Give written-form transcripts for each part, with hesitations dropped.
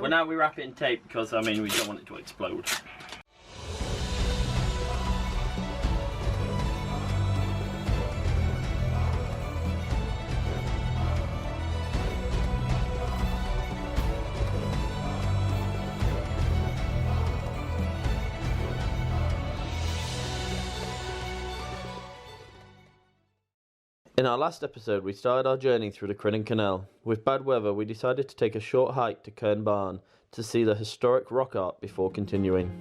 Well, now we wrap it in tape because, I mean, we don't want it to explode. In our last episode, we started our journey through the Crinan Canal. With bad weather, we decided to take a short hike to Cairn Barn to see the historic rock art before continuing.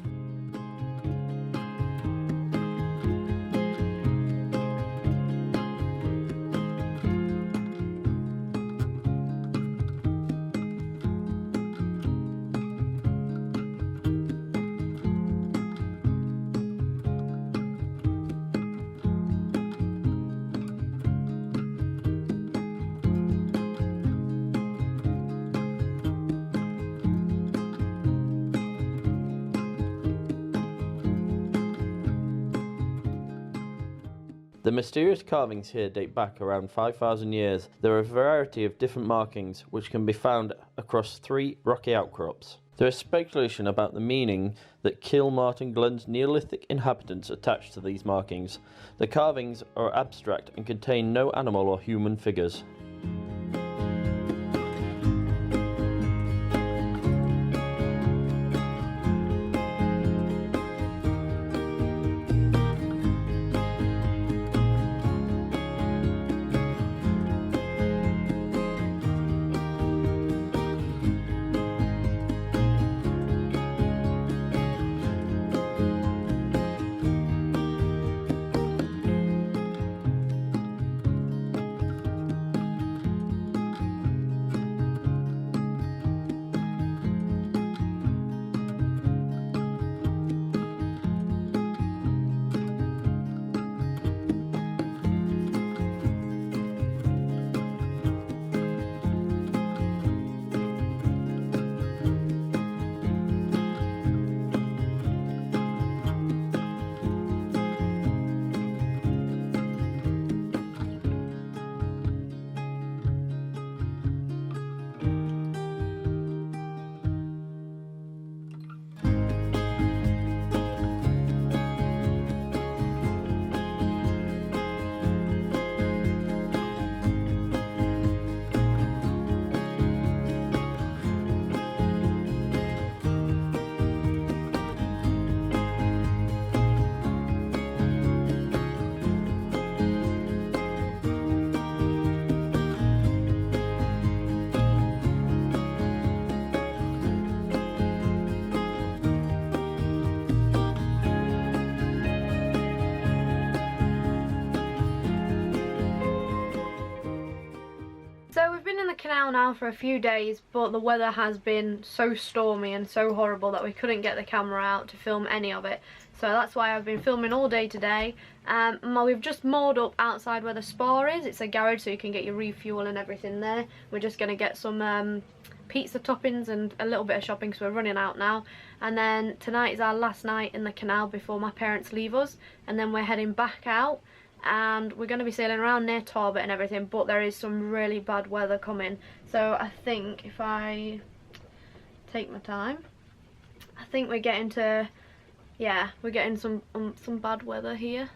The mysterious carvings here date back around 5,000 years. There are a variety of different markings which can be found across 3 rocky outcrops. There is speculation about the meaning that Kilmartin Glen's Neolithic inhabitants attached to these markings. The carvings are abstract and contain no animal or human figures. So we've been in the canal now for a few days, but the weather has been so stormy and so horrible that we couldn't get the camera out to film any of it. So that's why I've been filming all day today. We've just moored up outside where the spa is. It's a garage so you can get your refuel and everything there. We're just going to get some pizza toppings and a little bit of shopping because we're running out now. And then tonight is our last night in the canal before my parents leave us. And then we're heading back out. And we're going to be sailing around near Torbet and everything, but there is some really bad weather coming. So I think if I take my time, I think we're getting to, yeah, we're getting some bad weather here.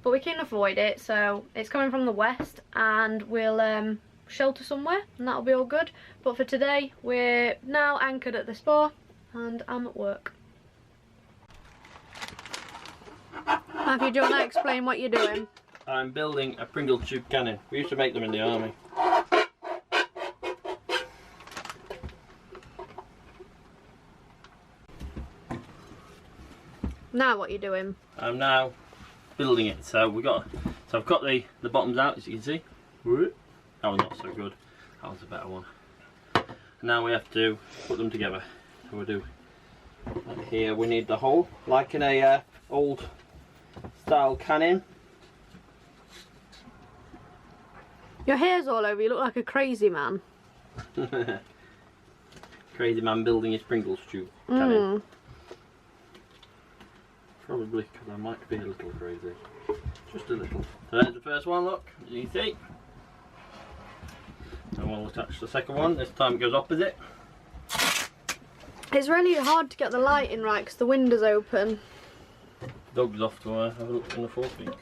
But we can avoid it, so it's coming from the west and we'll shelter somewhere and that'll be all good. But for today, we're now anchored at the spa and I'm at work. Matthew, do you want to explain what you're doing? I'm building a Pringle tube cannon. We used to make them in the army. Now what you're doing? I'm now building it. So I've got the bottoms out, as you can see. That was not so good. That was a better one. And now we have to put them together. So we'll do here. We need the hole, like in a old style cannon. Your hair's all over, you look like a crazy man. Crazy man building his Pringles tube cannon. Probably because I might be a little crazy. Just a little. So there's the first one, look, as you can see. And we'll attach the second one. This time it goes opposite. It's really hard to get the lighting right because the window's open. Dog's off to have a look on the forefeet.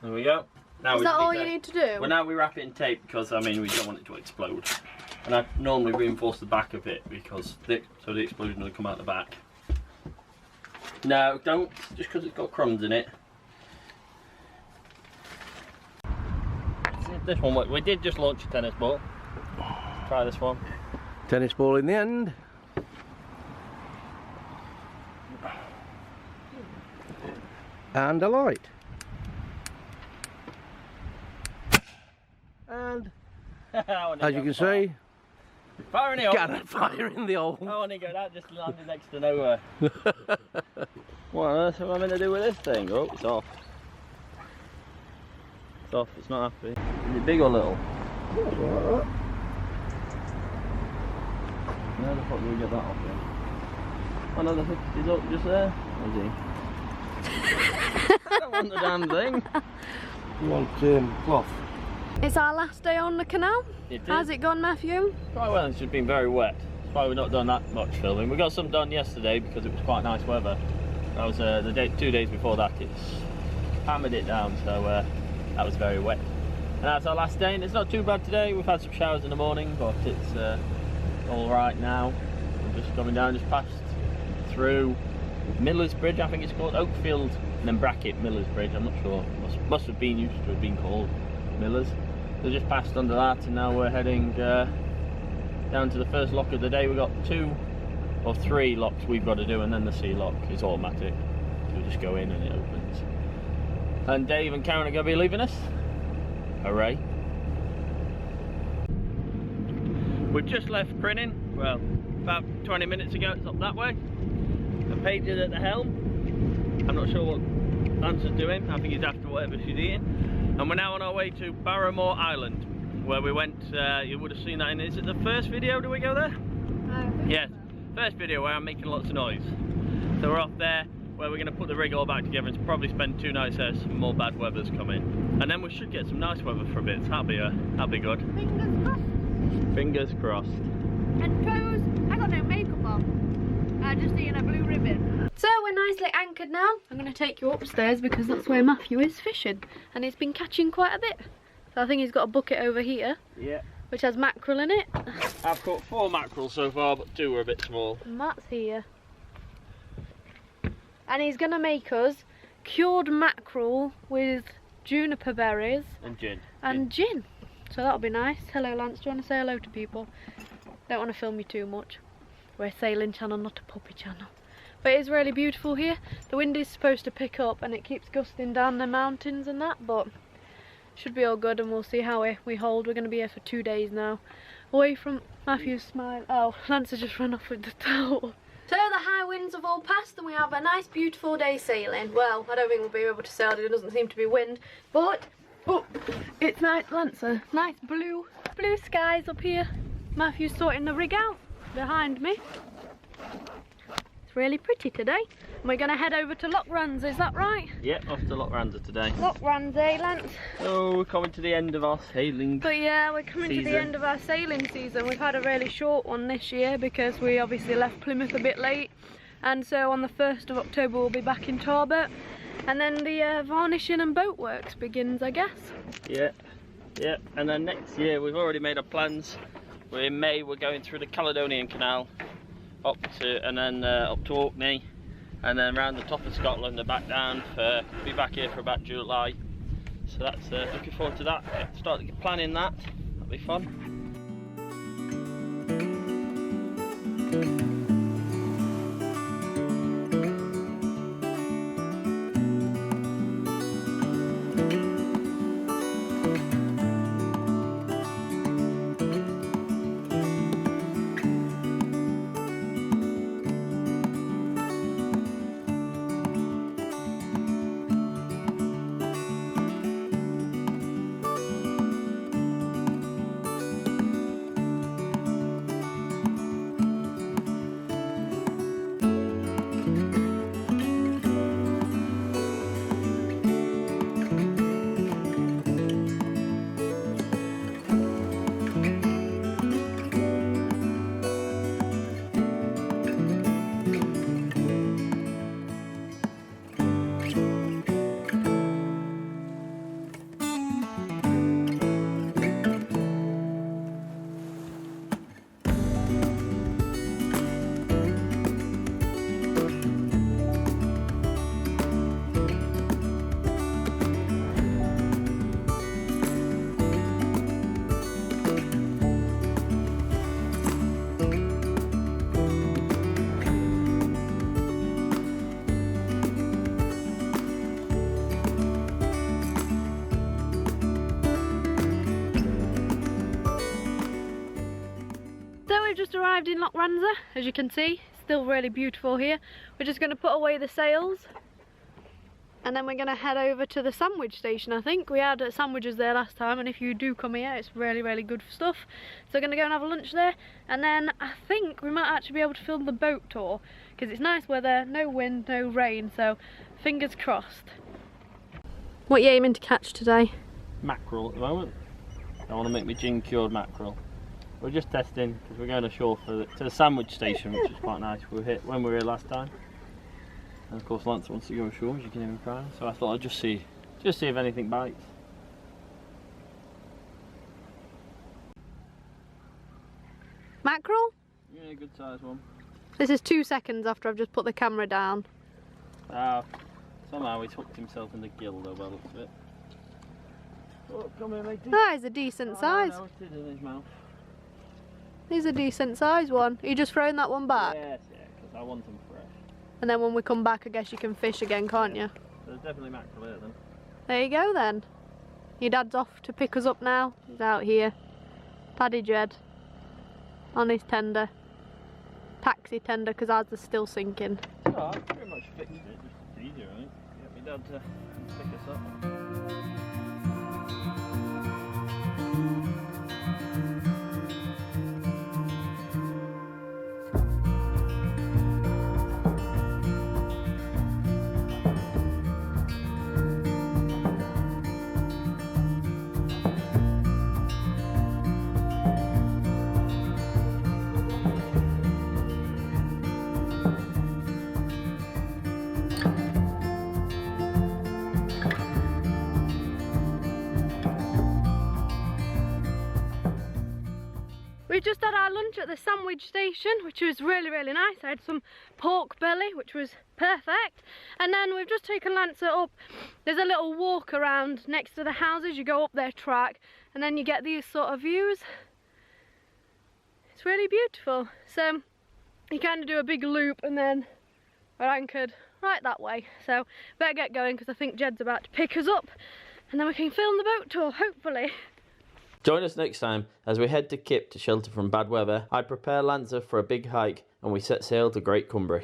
There we go. Now Is that all you need to do? Well, now we wrap it in tape because I mean we don't want it to explode. And I normally reinforce the back of it because so the explosion will come out the back. No, don't, just because it's got crumbs in it. This one, we did just launch a tennis ball. Let's try this one. Tennis ball in the end. And a light. And as you can see, fire in the hole. got a fire in the hole. Oh, and that just landed next to nowhere. What on earth am I meant to do with this thing? Oh, it's off. It's off, it's not happy. Is it big or little? Where the fuck did we get that off then? Oh no, the hook is up just there. Is he? I don't want the damn thing. You want cloth? It's our last day on the canal. It is. How's it gone, Matthew? Quite well, it's just been very wet. That's why we've not done that much filming. We got some done yesterday because it was quite nice weather. That was the day, 2 days before that. It's hammered it down, so that was very wet. And that's our last day, and it's not too bad today. We've had some showers in the morning, but it's all right now. We're just coming down, just passed through Miller's Bridge, I think it's called, Oakfield, and then bracket Miller's Bridge. I'm not sure. Must have been used to have been called Miller's. So just passed under that, and now we're heading down to the first lock of the day. We've got 2 or 3 locks we've got to do, and then the sea lock is automatic. So we just go in and it opens. And Dave and Karen are going to be leaving us. Hooray. We've just left Crinan, well, about 20 minutes ago. It's up that way. And Paige is at the helm. I'm not sure what Lance's doing. I think he's after whatever she's eating. And we're now on our way to Barrowmore Island, where we went, you would have seen that in, is it the first video, do we go there? Yes, first video where I'm making lots of noise. So we're off there, where we're going to put the rig all back together and probably spend 2 nights there, some more bad weather's coming. And then we should get some nice weather for a bit, so that'll be good. Fingers crossed. Fingers crossed. And toes, I got no makeup on. I just eating a blue ribbon. So we're nicely anchored now. I'm going to take you upstairs because that's where Matthew is fishing. And he's been catching quite a bit. So I think he's got a bucket over here. Yeah. Which has mackerel in it. I've caught 4 mackerel so far, but 2 were a bit small. And Matt's here. And he's going to make us cured mackerel with juniper berries. And gin. And gin. So that'll be nice. Hello Lance, do you want to say hello to people? Don't want to film you too much. We're a sailing channel, not a puppy channel. But it's really beautiful here. The wind is supposed to pick up and it keeps gusting down the mountains and that, but should be all good, and we'll see how we hold. We're going to be here for 2 days now. Away from Matthew's smile. Oh, Lance has just run off with the towel. So the high winds have all passed and we have a nice beautiful day sailing. Well, I don't think we'll be able to sail, there doesn't seem to be wind, but oh, it's nice, Lance, nice blue skies up here. Matthew's sorting the rig out behind me. It's really pretty today. And we're going to head over to Loch Runza, is that right? Yep, off to Loch Runza today. Loch Runza, Lance. Oh, we're coming to the end of our sailing. But yeah, we're coming to the end of our sailing season. We've had a really short one this year because we obviously left Plymouth a bit late. And so on the 1st of October we'll be back in Tarbert. And then the varnishing and boat works begins, I guess. Yeah, and then next year we've already made our plans. In May we're going through the Caledonian Canal up to Orkney, and then round the top of Scotland and back down. Be back here for about July. So that's looking forward to that. Start planning that. That'll be fun. So we've just arrived in Loch Runza, as you can see. Still really beautiful here. We're just going to put away the sails and then we're going to head over to the sandwich station. I think we had sandwiches there last time, and if you do come here it's really good stuff. So we're going to go and have a lunch there, and then I think we might actually be able to film the boat tour because it's nice weather, no wind, no rain, so fingers crossed. What are you aiming to catch today? Mackerel at the moment. I want to make my gin cured mackerel. We're just testing because we're going ashore to the sandwich station, which is quite nice. We hit when we were here last time, and of course Lance wants to go ashore, as you can hear him crying. So I thought I'd just see if anything bites. Mackerel? Yeah, good size one. This is 2 seconds after I've just put the camera down. Somehow he's hooked himself in the gill though, by the looks of it. Oh, come here, matey. That is a decent size. No, it is in his mouth. He's a decent size one. Are you just throwing that one back? Yes, yeah, because I want them fresh. And then when we come back, I guess you can fish again, can't you? There's definitely mackerel here then. There you go then. Your dad's off to pick us up now. He's out here. Paddy Jed. On his tender. Taxi tender, because ours is still sinking. Oh, I pretty much fixed it, just easier, I think. Get my dad to pick us up. We've just had our lunch at the sandwich station, which was really nice. I had some pork belly, which was perfect. And then we've just taken Lancer up. There's a little walk around next to the houses. You go up their track and then you get these sort of views. It's really beautiful. So you kind of do a big loop and then we're anchored right that way. So better get going because I think Jed's about to pick us up and then we can film the boat tour, hopefully. Join us next time as we head to Kip to shelter from bad weather. I prepare Lancer for a big hike and we set sail to Great Cumbrae.